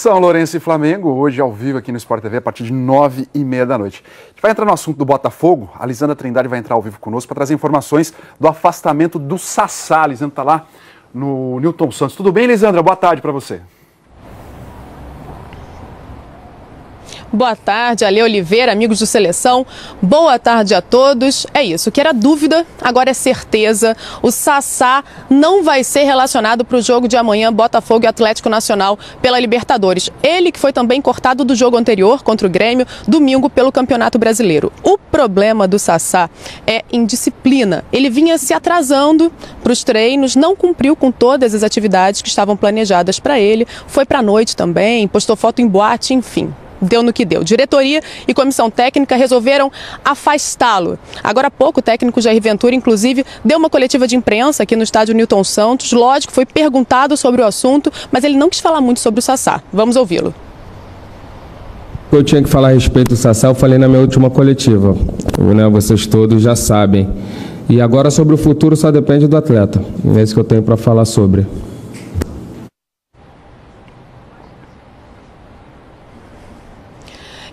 São Lourenço e Flamengo, hoje ao vivo aqui no Sport TV, a partir de 9h30 da noite. A gente vai entrar no assunto do Botafogo. A Lisandra Trindade vai entrar ao vivo conosco para trazer informações do afastamento do Sassá. A Lisandra está lá no Newton Santos. Tudo bem, Lisandra? Boa tarde para você. Boa tarde, Ale Oliveira, amigos do Seleção. Boa tarde a todos. É isso, que era dúvida, agora é certeza. O Sassá não vai ser relacionado para o jogo de amanhã, Botafogo e Atlético Nacional pela Libertadores. Ele que foi também cortado do jogo anterior contra o Grêmio, domingo pelo Campeonato Brasileiro. O problema do Sassá é indisciplina. Ele vinha se atrasando para os treinos, não cumpriu com todas as atividades que estavam planejadas para ele. Foi para a noite também, postou foto em boate, enfim. Deu no que deu. Diretoria e comissão técnica resolveram afastá-lo. Agora há pouco, o técnico Jair Ventura, inclusive, deu uma coletiva de imprensa aqui no estádio Newton Santos. Lógico, foi perguntado sobre o assunto, mas ele não quis falar muito sobre o Sassá. Vamos ouvi-lo. Eu tinha que falar a respeito do Sassá, eu falei na minha última coletiva. Vocês todos já sabem. E agora sobre o futuro só depende do atleta. É isso que eu tenho para falar sobre.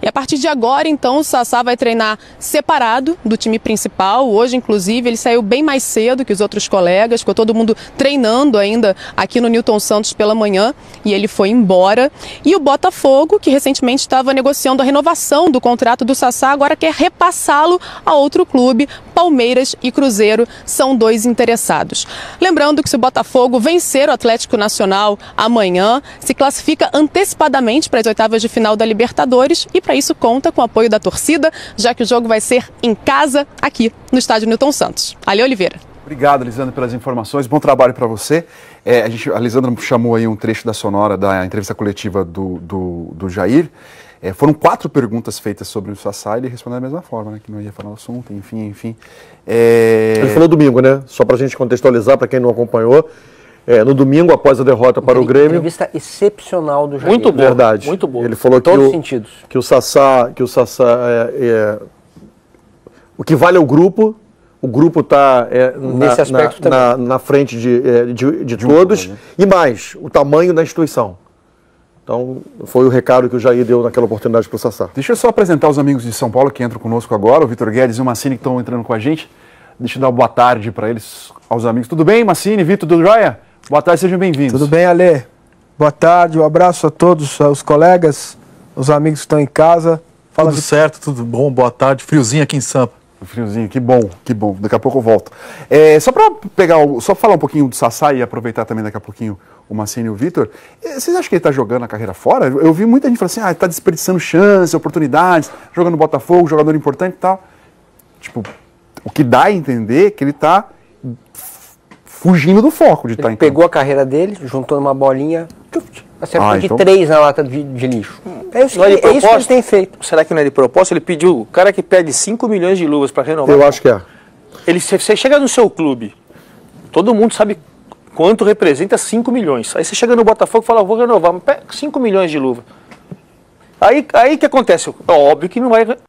E a partir de agora, então, o Sassá vai treinar separado do time principal. Hoje, inclusive, ele saiu bem mais cedo que os outros colegas. Ficou todo mundo treinando ainda aqui no Newton Santos pela manhã e ele foi embora. E o Botafogo, que recentemente estava negociando a renovação do contrato do Sassá, agora quer repassá-lo a outro clube. Palmeiras e Cruzeiro são dois interessados. Lembrando que se o Botafogo vencer o Atlético Nacional amanhã, se classifica antecipadamente para as oitavas de final da Libertadores e para isso conta com o apoio da torcida, já que o jogo vai ser em casa, aqui no estádio Newton Santos. Ale Oliveira. Obrigado, Lisandra, pelas informações. Bom trabalho para você. A Lisandra chamou aí um trecho da sonora da entrevista coletiva do Jair. Foram 4 perguntas feitas sobre o Sassá e ele respondeu da mesma forma, né? Que não ia falar o assunto, enfim. Ele falou domingo, né? Só para a gente contextualizar, para quem não acompanhou. No domingo, após a derrota para o Grêmio. Entrevista excepcional do Jair. Muito boa. Verdade. Muito boa. Ele falou que o Sassá o que vale é o grupo está nesse aspecto na frente de todos, né? E mais, o tamanho da instituição. Então, foi o recado que o Jair deu naquela oportunidade para o Sassá. Deixa eu só apresentar os amigos de São Paulo que entram conosco agora, o Vitor Guedes e o Massini que estão entrando com a gente. Deixa eu dar uma boa tarde para eles, aos amigos. Tudo bem, Massini, Vitor, tudo jóia? Boa tarde, sejam bem-vindos. Tudo bem, Ale? Boa tarde, um abraço a todos os colegas, os amigos que estão em casa. Tudo certo, tudo bom, boa tarde. Friozinho aqui em Sampa. Friozinho, que bom. Daqui a pouco eu volto. Só falar um pouquinho do Sassá e aproveitar também daqui a pouquinho o Massini e o Vitor. Vocês acham que ele está jogando a carreira fora? Eu vi muita gente falando assim, está desperdiçando chances, oportunidades, jogando no Botafogo, jogador importante e tal. Tipo, o que dá a entender é que ele está fugindo do foco de estar em campo. Pegou a carreira dele, juntou numa bolinha, acertou de 3 na lata de lixo. É isso que ele tem feito. Será que não é de propósito? Ele pediu, o cara que pede 5 milhões de luvas para renovar. Eu acho que é. Você chega no seu clube, todo mundo sabe quanto representa 5 milhões. Aí você chega no Botafogo e fala, vou renovar, mas pega 5 milhões de luva. Aí que acontece? É óbvio que não vai renovar.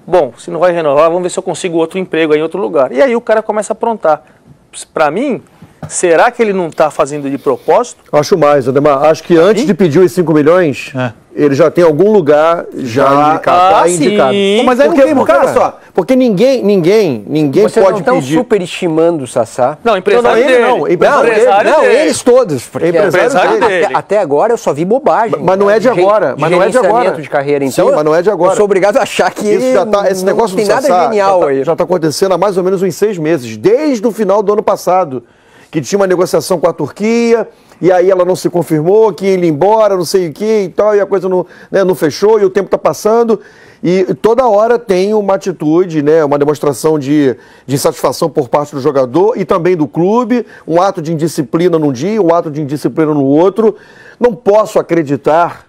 Bom, se não vai renovar, vamos ver se eu consigo outro emprego aí em outro lugar. E aí o cara começa a aprontar. Para mim, será que ele não está fazendo de propósito? Acho mais, Ademar. Acho que antes de pedir os 5 milhões, ele já tem algum lugar já indicado. Mas aí porque olha só, porque ninguém Vocês pode não pedir. superestimando o Sassá? Não, empresário dele. Não, eles todos. Empresário dele. Até agora eu só vi bobagem. Mas não é de agora. Mas não é de agora. De carreira, então. Sim, mas não é de agora. Eu sou obrigado a achar que isso já tá, esse negócio não tem do nada Sassá genial aí. Já está acontecendo há mais ou menos uns 6 meses, desde o final do ano passado, que tinha uma negociação com a Turquia, e aí ela não se confirmou, que ia embora, não sei o que e tal, e a coisa não fechou, e o tempo está passando, e toda hora tem uma atitude, uma demonstração de insatisfação por parte do jogador e também do clube, um ato de indisciplina num dia, um ato de indisciplina no outro. Não posso acreditar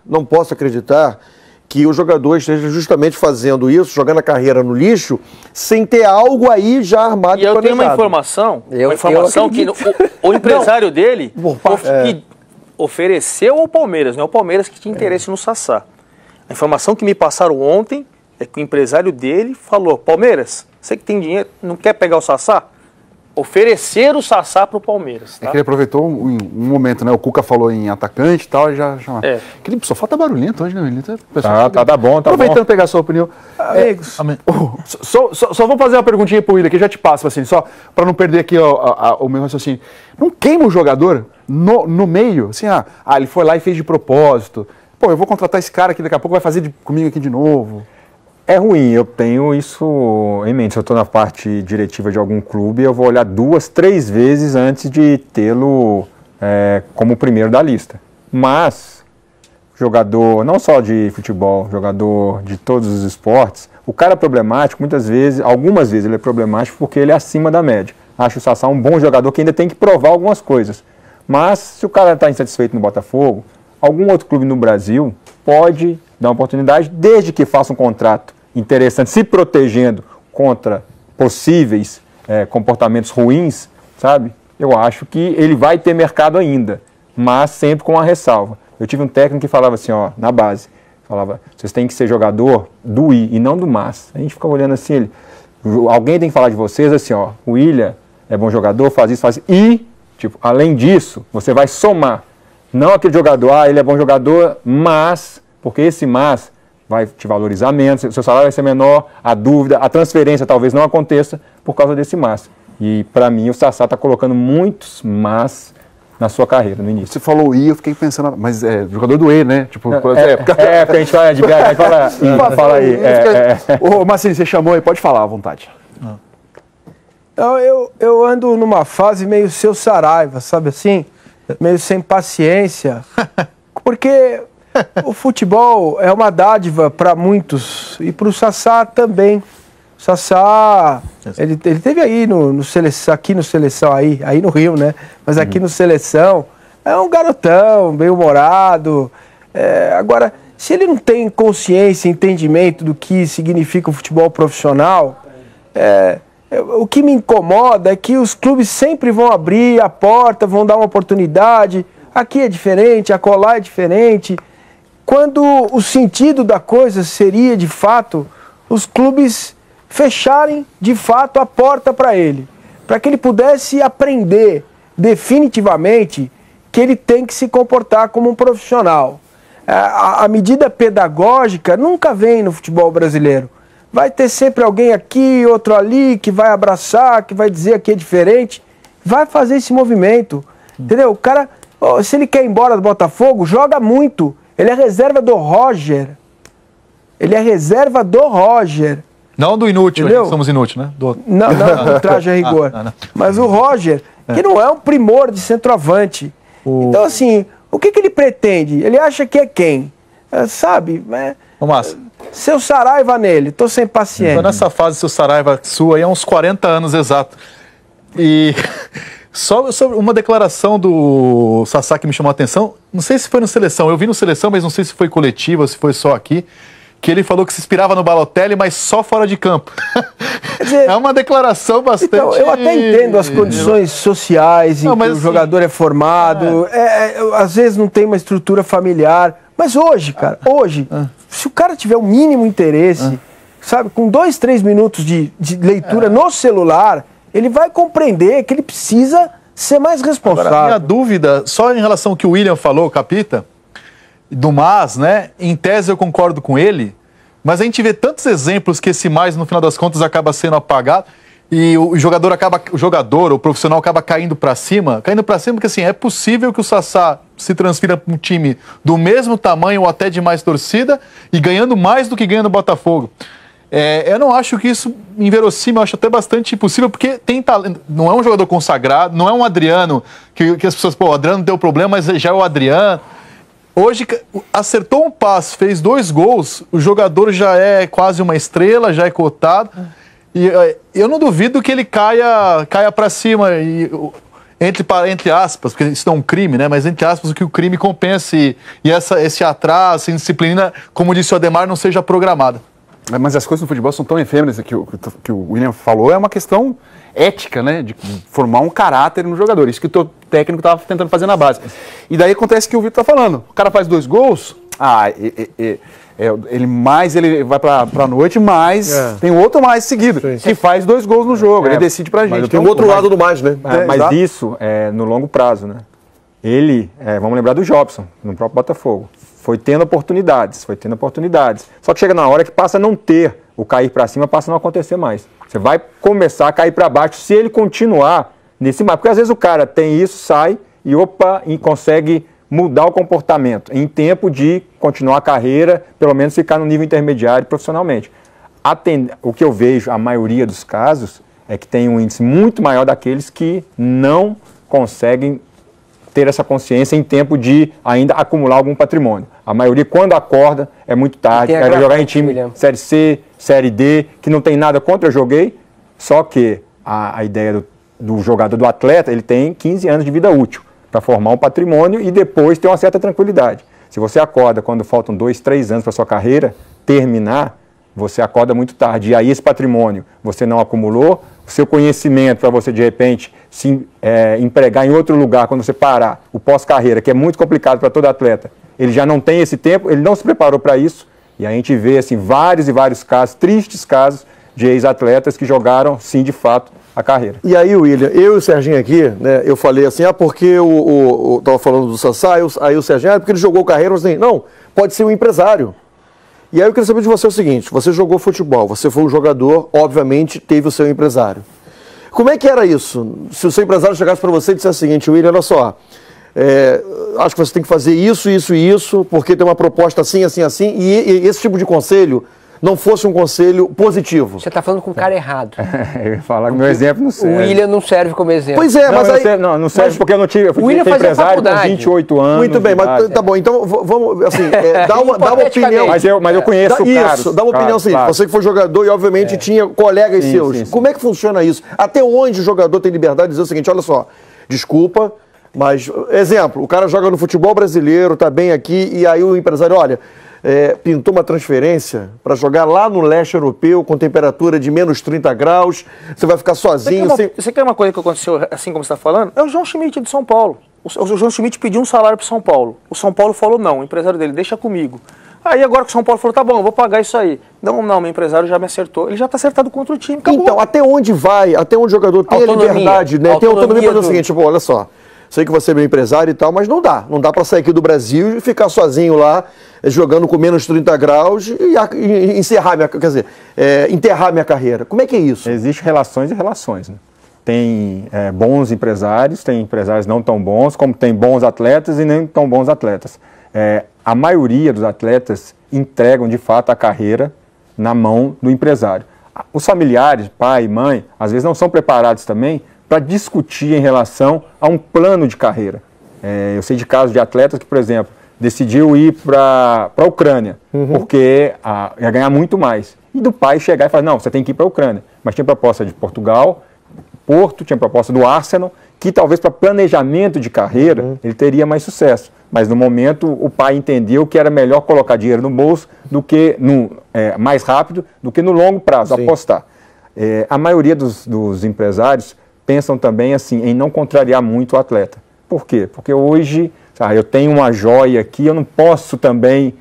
que o jogador esteja justamente fazendo isso, jogando a carreira no lixo, sem ter algo aí já armado. E eu tenho uma informação que o empresário dele ofereceu ao Palmeiras, não é o Palmeiras que tinha interesse no Sassá. A informação que me passaram ontem é que o empresário dele falou, Palmeiras, você que tem dinheiro, não quer pegar o Sassá? oferecer o Sassá para o Palmeiras. Tá? É que ele aproveitou um momento, né? O Cuca falou em atacante e tal, e já chamou. Aquele só falta barulhento hoje, né? Tá bom, tá aproveitando bom. pegar a sua opinião. Amigos. Só vou fazer uma perguntinha pro Willian, que eu já te passo, assim, só para não perder aqui o meu raciocínio. Não queima o jogador no meio? Assim, ele foi lá e fez de propósito. Pô, eu vou contratar esse cara aqui, daqui a pouco vai fazer comigo aqui de novo. É ruim, eu tenho isso em mente. Se eu estou na parte diretiva de algum clube, eu vou olhar 2, 3 vezes antes de tê-lo como primeiro da lista. Mas, jogador não só de futebol, jogador de todos os esportes, o cara é problemático, algumas vezes ele é problemático porque ele é acima da média. Acho o Sassá um bom jogador que ainda tem que provar algumas coisas. Mas, se o cara está insatisfeito no Botafogo, algum outro clube no Brasil pode dar uma oportunidade, desde que faça um contrato interessante, se protegendo contra possíveis comportamentos ruins, sabe? Eu acho que ele vai ter mercado ainda, mas sempre com uma ressalva. Eu tive um técnico que falava assim, na base, falava, vocês têm que ser jogador do I e não do Mas. A gente ficava olhando assim, alguém tem que falar de vocês assim, o Willian é bom jogador, faz isso, e, além disso, você vai somar. Não aquele jogador, ele é bom jogador, mas, porque esse mas vai te valorizar menos, seu salário vai ser menor, a dúvida, a transferência talvez não aconteça por causa desse mas. E para mim o Sassá está colocando muitos mas na sua carreira, no início. Você falou I, eu fiquei pensando, mas é jogador do E, né? Porque a gente fala de BH, a gente fala aí. Ô, Marcinho, você chamou aí, pode falar à vontade. Eu ando numa fase meio seu Saraiva, sabe assim? Meio sem paciência, porque o futebol é uma dádiva para muitos e para o Sassá também. O Sassá, ele teve aí aqui no Seleção, aí no Rio, né? Mas aqui no Seleção, é um garotão, bem humorado. Agora, se ele não tem consciência, entendimento do que significa o futebol profissional, o que me incomoda é que os clubes sempre vão abrir a porta, vão dar uma oportunidade. Aqui é diferente, acolá é diferente. Quando o sentido da coisa seria, de fato, os clubes fecharem, de fato, a porta para ele. Para que ele pudesse aprender definitivamente que ele tem que se comportar como um profissional. A medida pedagógica nunca vem no futebol brasileiro. Vai ter sempre alguém aqui, outro ali, que vai abraçar, que vai dizer que é diferente. Vai fazer esse movimento. Entendeu? O cara, se ele quer ir embora do Botafogo, joga muito. Ele é reserva do Roger. Não do inútil, somos inúteis, né? Não, do traje a rigor. Não. Mas o Roger, que não é um primor de centroavante. Então, assim, o que ele pretende? Ele acha que é quem? Sabe? Márcio, seu Saraiva nele, tô sem paciência. Tô nessa fase, seu Saraiva sua aí há uns 40 anos exato. E só sobre uma declaração do Sassá que me chamou a atenção, não sei se foi no Seleção, eu vi no Seleção, mas não sei se foi coletiva, se foi só aqui, que ele falou que se inspirava no Balotelli, mas só fora de campo. Quer dizer, é uma declaração bastante... Então, eu até entendo as condições sociais em que o jogador é formado, às vezes não tem uma estrutura familiar, mas hoje, cara, se o cara tiver o mínimo interesse, sabe, com 2, 3 minutos de leitura no celular, ele vai compreender que ele precisa ser mais responsável. Agora, minha dúvida, só em relação ao que o Willian falou, Capita, do mas, né? Em tese eu concordo com ele, mas a gente vê tantos exemplos que esse mais, no final das contas, acaba sendo apagado e o jogador, o profissional acaba caindo para cima porque assim, é possível que o Sassá se transfira para um time do mesmo tamanho ou até de mais torcida e ganhando mais do que ganha no Botafogo. Eu não acho que isso inverossímil, eu acho até bastante impossível, porque tem talento, não é um jogador consagrado, não é um Adriano, que as pessoas, o Adriano deu problema, mas já é o Adriano. Hoje, acertou um passe, fez 2 gols, o jogador já é quase uma estrela, já é cotado, e eu não duvido que ele caia para cima, e, entre aspas, porque isso não é um crime, né? Mas entre aspas, que o crime compense e esse atraso, essa indisciplina, como disse o Ademar, não seja programada. Mas as coisas no futebol são tão efêmeras que o Willian falou, é uma questão ética, né? De formar um caráter no jogador. Isso que o teu técnico estava tentando fazer na base. E daí acontece que o Vitor está falando. O cara faz 2 gols, Ele vai pra noite, mas tem outro mais seguido, que faz 2 gols no jogo, ele decide pra gente. Tem o outro lado do mais, né? Mas isso é no longo prazo, né? Ele, vamos lembrar do Jobson, no próprio Botafogo, foi tendo oportunidades. Só que chega na hora que passa a não ter o cair pra cima, passa a não acontecer mais. Você vai começar a cair pra baixo se ele continuar nesse mar. Porque às vezes o cara tem isso, sai e consegue mudar o comportamento em tempo de continuar a carreira, pelo menos ficar no nível intermediário profissionalmente. O que eu vejo, a maioria dos casos, é que tem um índice muito maior daqueles que não conseguem ter essa consciência em tempo de ainda acumular algum patrimônio. A maioria, quando acorda, é muito tarde, vai jogar em time Série C, Série D, que não tem nada contra, eu joguei, só que a ideia do jogador, do atleta, ele tem 15 anos de vida útil para formar um patrimônio e depois ter uma certa tranquilidade. Se você acorda quando faltam 2, 3 anos para sua carreira terminar, você acorda muito tarde. E aí esse patrimônio você não acumulou, o seu conhecimento para você de repente se empregar em outro lugar quando você parar, o pós-carreira, que é muito complicado para todo atleta, ele já não tem esse tempo, ele não se preparou para isso. E a gente vê assim, vários e vários casos, tristes casos de ex-atletas que jogaram, sim, de fato, a carreira. E aí, William, eu e o Serginho aqui, né, eu falei assim, porque eu estava falando do Sassá, aí o Serginho, porque ele jogou carreira, eu assim, não, pode ser um empresário. E aí eu queria saber de você o seguinte, você jogou futebol, você foi um jogador, obviamente teve o seu empresário. Como é que era isso? Se o seu empresário chegasse para você e dissesse o seguinte, William, olha só, acho que você tem que fazer isso, isso e isso, porque tem uma proposta assim, assim, assim, e esse tipo de conselho não fosse um conselho positivo. Você está falando com o cara errado. Eu ia falar que meu exemplo não serve. O William não serve como exemplo. Pois é, mas aí... Não serve porque eu não tive... Eu fui empresário com 28 anos. Muito bem, mas tá bom. Então, vamos, assim, dá uma opinião. Mas eu conheço o cara. Isso, dá uma opinião assim. Claro. Você que foi jogador e, obviamente, tinha colegas seus. Sim. Como é que funciona isso? Até onde o jogador tem liberdade de dizer o seguinte, olha só, desculpa, mas, exemplo, o cara joga no futebol brasileiro, tá bem aqui, e aí o empresário, olha... pintou uma transferência para jogar lá no leste europeu com temperatura de menos 30 graus, você vai ficar sozinho. Você quer uma coisa que aconteceu assim como você está falando? É o João Schmidt de São Paulo. O João Schmidt pediu um salário para o São Paulo. O São Paulo falou não, o empresário dele, deixa comigo. Aí agora que o São Paulo falou, tá bom, eu vou pagar isso aí. Não, meu empresário já me acertou. Ele já está acertado contra o time, acabou. Então, até onde vai, até onde o jogador tem a liberdade, né? Tem autonomia para dizer o seguinte, olha só, sei que você é meu empresário e tal, mas não dá para sair aqui do Brasil e ficar sozinho lá, jogando com menos 30 graus e enterrar minha carreira. Como é que é isso? Existem relações e relações, né? Tem bons empresários, tem empresários não tão bons, como tem bons atletas e nem tão bons atletas. A maioria dos atletas entregam, de fato, a carreira na mão do empresário. Os familiares, pai e mãe, às vezes não são preparados também para discutir em relação a um plano de carreira. Eu sei de casos de atletas que, por exemplo, decidiu ir para a Ucrânia, porque ia ganhar muito mais. E do pai chegar e falar, não, você tem que ir para a Ucrânia. Mas tinha proposta de Portugal, Porto, tinha proposta do Arsenal, que talvez para planejamento de carreira ele teria mais sucesso. Mas no momento o pai entendeu que era melhor colocar dinheiro no bolso do que mais rápido do que no longo prazo, apostar. A maioria dos empresários pensam também assim em não contrariar muito o atleta. Por quê? Porque hoje eu tenho uma joia aqui, eu não posso também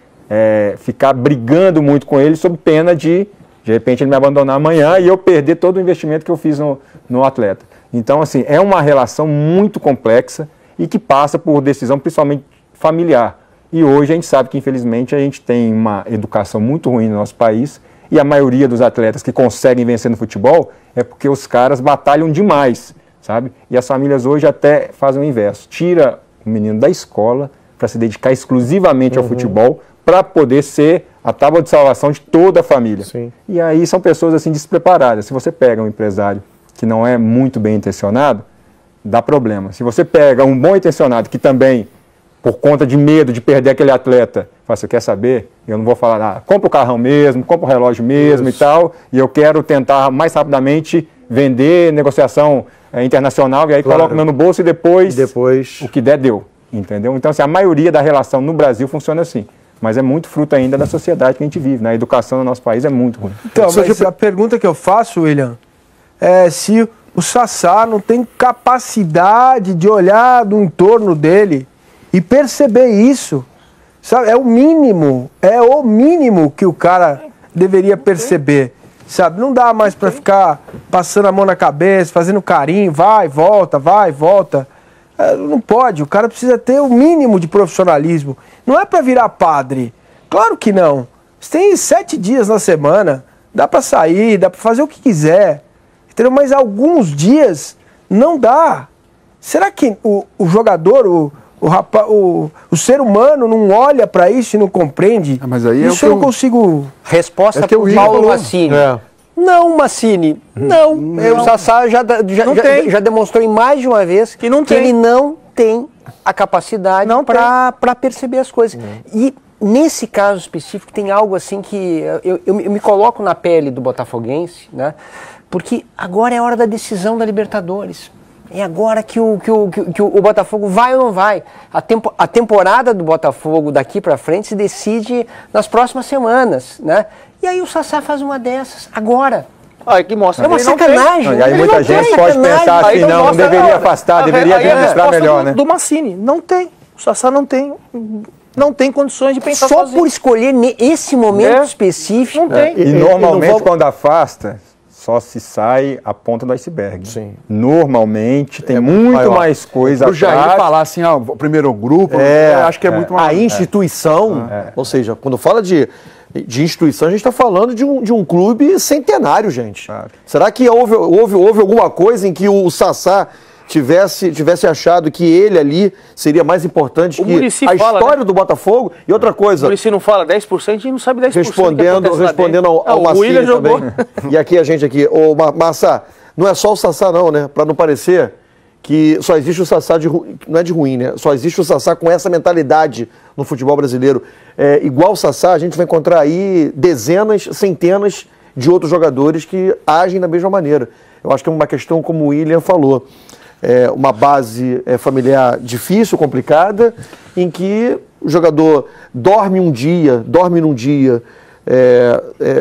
ficar brigando muito com ele sob pena de repente ele me abandonar amanhã e eu perder todo o investimento que eu fiz no atleta. Então, assim, é uma relação muito complexa e que passa por decisão principalmente familiar. E hoje a gente sabe que, infelizmente, a gente tem uma educação muito ruim no nosso país e a maioria dos atletas que conseguem vencer no futebol é porque os caras batalham demais, sabe? E as famílias hoje até fazem o inverso. Tira o menino da escola para se dedicar exclusivamente ao futebol para poder ser a tábua de salvação de toda a família. Sim. E aí são pessoas assim despreparadas. Se você pega um empresário que não é muito bem intencionado, dá problema. Se você pega um bom intencionado que também, por conta de medo de perder aquele atleta, fala, você quer saber? Eu não vou falar nada. Compra o carrão mesmo, compra o relógio mesmo e tal, e eu quero tentar mais rapidamente vender, negociação internacional, e aí coloca o meu no bolso e depois o que der, deu. Entendeu? Então, assim, a maioria da relação no Brasil funciona assim. Mas é muito fruto ainda da sociedade que a gente vive, né? A educação no nosso país é muito ruim. Então, mas a pergunta que eu faço, William, é se o Sassá não tem capacidade de olhar do entorno dele e perceber isso. sabe? É o mínimo que o cara deveria perceber, sabe? Não dá mais para ficar passando a mão na cabeça, fazendo carinho, vai, volta. Não pode, o cara precisa ter o mínimo de profissionalismo. Não é para virar padre, claro que não. Você tem 7 dias na semana, dá para sair, dá para fazer o que quiser, entendeu? Mas alguns dias não dá. Será que o jogador, o ser humano não olha para isso e não compreende? Mas aí isso eu não consigo... Resposta para o Paulo Massini. Não, Massini, não. O Sassá já demonstrou em mais de uma vez que ele não tem a capacidade para perceber as coisas. E nesse caso específico tem algo assim que eu me coloco na pele do botafoguense, né? Porque agora é a hora da decisão da Libertadores. É agora que o Botafogo vai ou não vai. A temporada do Botafogo daqui para frente se decide nas próximas semanas, né? E aí o Sassá faz uma dessas, agora. Que mostra é uma sacanagem. E aí muita gente pode pensar assim, não deveria afastar, deveria administrar melhor, né? Do Massini, não tem. O Sassá não tem condições de pensar só sozinho. Por escolher esse momento específico. Não tem. E normalmente quando afasta, só se sai a ponta do iceberg. Sim. Normalmente tem muito maior. Mais coisa O Jair falar assim, o primeiro grupo, acho que é muito mais... A instituição, ou seja, quando fala de instituição, a gente está falando de um clube centenário, gente. Será que houve alguma coisa em que o Sassá tivesse achado que ele ali seria mais importante que a história do Botafogo? E outra coisa... O Muricy não fala 10%, a gente não sabe 10%. Respondendo ao Massini também. E aqui a gente aqui. Ô, Massa, não é só o Sassá não, né? Para não parecer que só existe o Sassá não é de ruim, né? Só existe o Sassá com essa mentalidade no futebol brasileiro. Igual o Sassá, a gente vai encontrar aí dezenas, centenas de outros jogadores que agem da mesma maneira. Eu acho que é uma questão, como o William falou, uma base familiar difícil, complicada, em que o jogador dorme num dia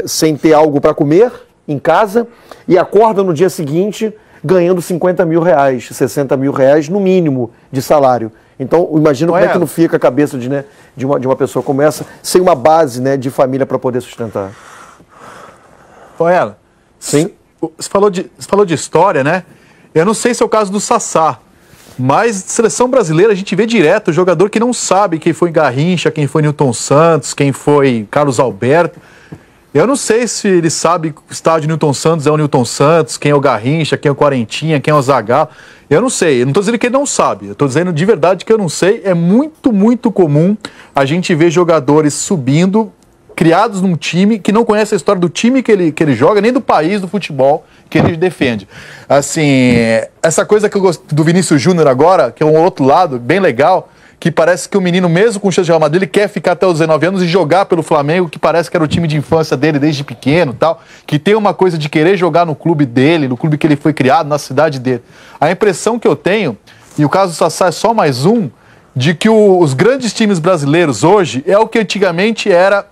sem ter algo para comer em casa e acorda no dia seguinte ganhando 50 mil reais, 60 mil reais no mínimo de salário. Então, imagina como é que não fica a cabeça de uma pessoa como essa, sem uma base, né, de família para poder sustentar. Ela. Sim. Você falou de história, né? Eu não sei se é o caso do Sassá, mas seleção brasileira a gente vê direto jogador que não sabe quem foi Garrincha, quem foi Newton Santos, quem foi Carlos Alberto. Eu não sei se ele sabe que o estádio Newton Santos é o Newton Santos, quem é o Garrincha, quem é o Quarentinha, quem é o Zagallo. Eu não sei, eu não estou dizendo que ele não sabe, eu estou dizendo de verdade que eu não sei. É muito, muito comum a gente ver jogadores subindo, criados num time que não conhece a história do time que ele joga, nem do país do futebol que ele defende. Assim, essa coisa que eu gosto do Vinícius Júnior agora, que é um outro lado bem legal, que parece que o menino, mesmo com o chance de Real Madrid, ele quer ficar até os 19 anos e jogar pelo Flamengo, que parece que era o time de infância dele desde pequeno, tal, que tem uma coisa de querer jogar no clube dele, no clube que ele foi criado, na cidade dele. A impressão que eu tenho, e o caso do Sassá é só mais um, de que os grandes times brasileiros hoje é o que antigamente era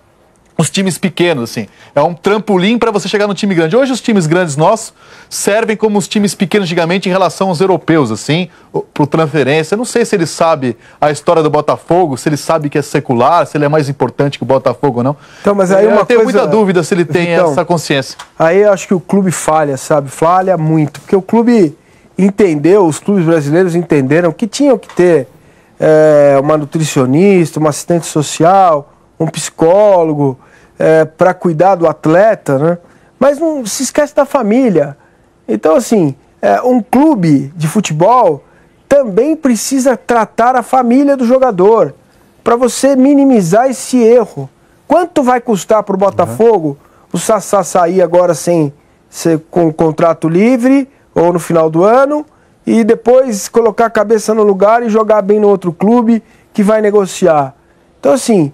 os times pequenos, assim. É um trampolim para você chegar no time grande. Hoje os times grandes nossos servem como os times pequenos antigamente em relação aos europeus, assim, pro transferência. Eu não sei se ele sabe a história do Botafogo, se ele sabe que é secular, se ele é mais importante que o Botafogo ou não. Então, mas aí eu tenho muita dúvida se ele tem essa consciência. Aí eu acho que o clube falha, sabe? Falha muito. Porque o clube entendeu, os clubes brasileiros entenderam que tinham que ter uma nutricionista, uma assistente social, um psicólogo, para cuidar do atleta, né? Mas não se esquece da família. Então, assim, um clube de futebol também precisa tratar a família do jogador, para você minimizar esse erro. Quanto vai custar para o Botafogo o Sassá sair agora com o contrato livre, ou no final do ano, e depois colocar a cabeça no lugar e jogar bem no outro clube que vai negociar? Então, assim,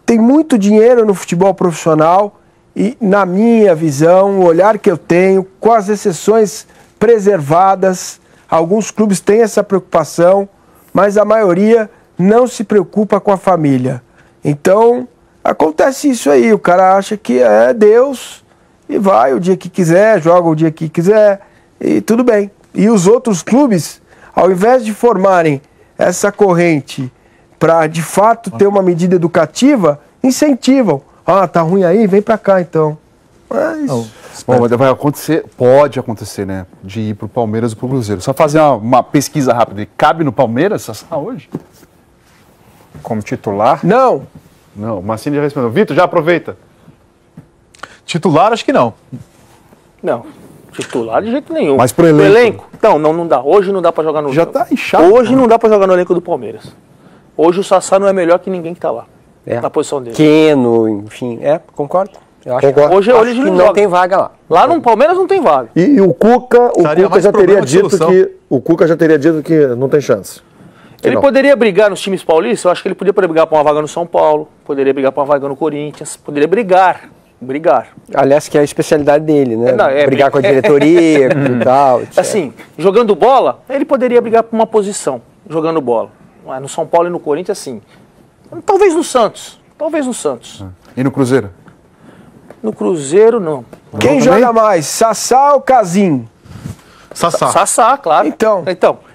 tem muito dinheiro no futebol profissional e, na minha visão, o olhar que eu tenho, com as exceções preservadas, alguns clubes têm essa preocupação, mas a maioria não se preocupa com a família. Então, acontece isso aí, o cara acha que é Deus e vai o dia que quiser, joga o dia que quiser e tudo bem. E os outros clubes, ao invés de formarem essa corrente para de fato ter uma medida educativa, incentivam. Ah, tá ruim aí, vem para cá então. Mas... Bom, mas vai acontecer, pode acontecer, né? De ir pro Palmeiras ou pro Cruzeiro. Só fazer uma pesquisa rápida. Cabe no Palmeiras, Sassá, hoje? Como titular? Não. Não, o Massini já respondeu. Vitor, já aproveita. Titular, acho que não. Não, titular de jeito nenhum. Mas pro elenco? Então, não dá. Hoje não dá pra jogar no... Já tá inchado. Hoje não dá pra jogar no elenco do Palmeiras. Hoje o Sassá não é melhor que ninguém que tá lá. Na posição dele. Pequeno, enfim. Concordo. Eu acho concordo. Hoje que não tem vaga lá. Lá no Palmeiras não tem vaga. E o Cuca já teria dito que... O Cuca já teria dito que não tem chance. Ele poderia brigar nos times paulistas, eu acho que ele poderia brigar por uma vaga no São Paulo, poderia brigar por uma vaga no Corinthians, poderia brigar. Aliás, que é a especialidade dele, né? Brigar com a diretoria e tal. Etc. Assim, jogando bola, ele poderia brigar por uma posição, jogando bola. Mas no São Paulo e no Corinthians, sim. Talvez no Santos. E no Cruzeiro? No Cruzeiro, não. Quem joga mais, Sassá ou Casim? Sassá, claro. Então,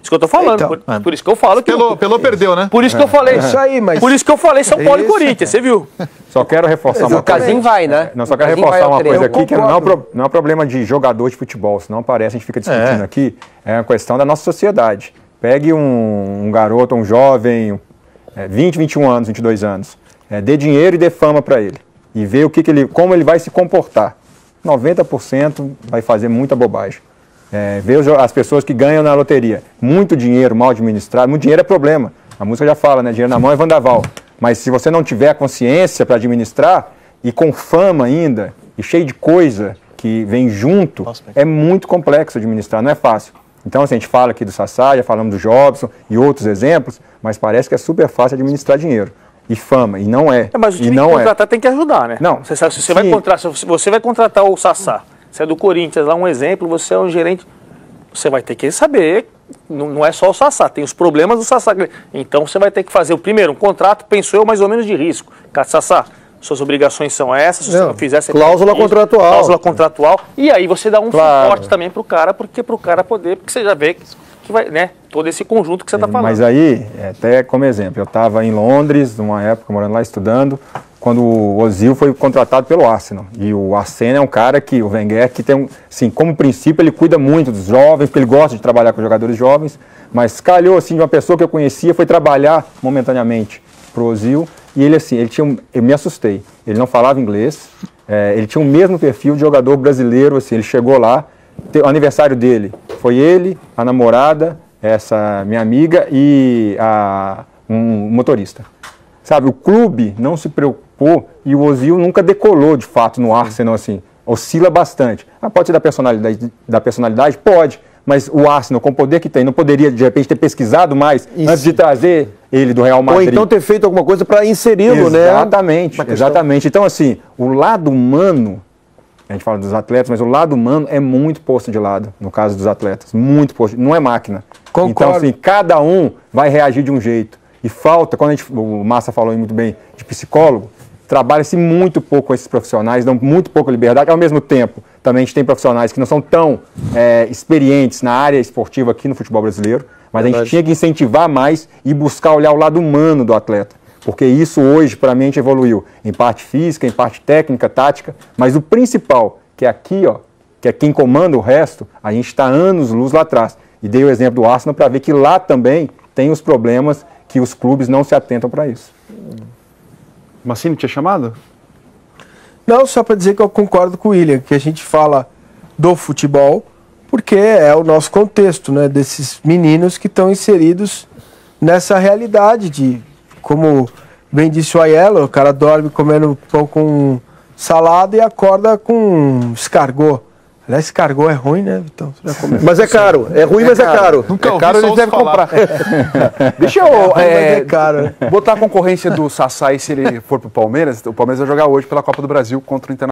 isso que eu tô falando. Por isso que eu falo que... Pelô perdeu, né? Por isso que eu falei. Isso aí, mas... Por isso que eu falei São Paulo e Corinthians, você viu? Só quero reforçar uma coisa. O Casim vai, né? Não, só quero reforçar uma coisa aqui, que não é um problema de jogador de futebol, senão parece, a gente fica discutindo aqui, é uma questão da nossa sociedade. Pegue um garoto, um jovem, 20, 21 anos, 22 anos, dê dinheiro e dê fama para ele. E vê como ele vai se comportar. 90% vai fazer muita bobagem. Ver as pessoas que ganham na loteria. Muito dinheiro mal administrado. Muito dinheiro é problema. A música já fala, né? Dinheiro na mão é vendaval. Mas se você não tiver a consciência para administrar, e com fama ainda, e cheio de coisa que vem junto, é muito complexo administrar, não é fácil. Então, assim, a gente fala aqui do Sassá, já falamos do Jobson e outros exemplos, mas parece que é super fácil administrar dinheiro. E fama, e não é. Mas o time que contratar tem que ajudar, né? Não. Você sabe, se você vai contratar o Sassá, você é do Corinthians, lá um exemplo, você é um gerente, você vai ter que saber, não é só o Sassá, tem os problemas do Sassá. Então você vai ter que fazer, primeiro, um contrato, penso eu, mais ou menos de risco. Sassá, suas obrigações são essas, se você não fizer... Cláusula contratual. Cláusula contratual. E aí você dá um suporte também pro cara, porque você já vê que vai, né, todo esse conjunto que você está falando. Mas aí, até como exemplo, eu estava em Londres, numa época, morando lá, estudando, quando o Ozil foi contratado pelo Arsenal. E o Arsene é um cara que, o Wenger, que tem, assim, como princípio, ele cuida muito dos jovens, porque ele gosta de trabalhar com jogadores jovens, mas calhou, assim, de uma pessoa que eu conhecia, foi trabalhar momentaneamente pro Ozil, e ele, assim, eu me assustei. Ele não falava inglês, ele tinha o mesmo perfil de jogador brasileiro, assim, ele chegou lá, o aniversário dele foi ele, a namorada, essa minha amiga e um motorista. Sabe, o clube não se preocupou e o Ozil nunca decolou de fato no Arsenal, assim, oscila bastante. Pode ser da personalidade? Pode, mas o Arsenal, com o poder que tem, não poderia de repente ter pesquisado mais antes de trazer ele do Real Madrid. Ou então ter feito alguma coisa para inseri-lo, né? Exatamente. Então, assim, o lado humano, a gente fala dos atletas, mas o lado humano é muito posto de lado, no caso dos atletas. Muito posto, não é máquina. Concordo. Então, assim, cada um vai reagir de um jeito. E falta, quando o Massa falou muito bem de psicólogo, trabalha-se muito pouco com esses profissionais, dão muito pouca liberdade. Ao mesmo tempo, também a gente tem profissionais que não são tão experientes na área esportiva aqui no futebol brasileiro, mas a gente tinha que incentivar mais e buscar olhar o lado humano do atleta. Porque isso hoje, para mim, a gente evoluiu em parte física, em parte técnica, tática, mas o principal, que é aqui, ó, que é quem comanda o resto, a gente está anos-luz lá atrás. E dei o exemplo do Arsenal para ver que lá também tem os problemas que os clubes não se atentam para isso. Massini tinha chamado? Não, só para dizer que eu concordo com o William, que a gente fala do futebol, porque é o nosso contexto, né, desses meninos que estão inseridos nessa realidade de, como bem disse o Aiello, o cara dorme comendo pão com salada e acorda com escargot. Aliás, escargot é ruim, né, Vitão? Mas é caro. É ruim, mas é caro. Nunca é caro, eles devem comprar. Deixa eu botar a concorrência do Sassá e se ele for pro Palmeiras. O Palmeiras vai jogar hoje pela Copa do Brasil contra o Internacional.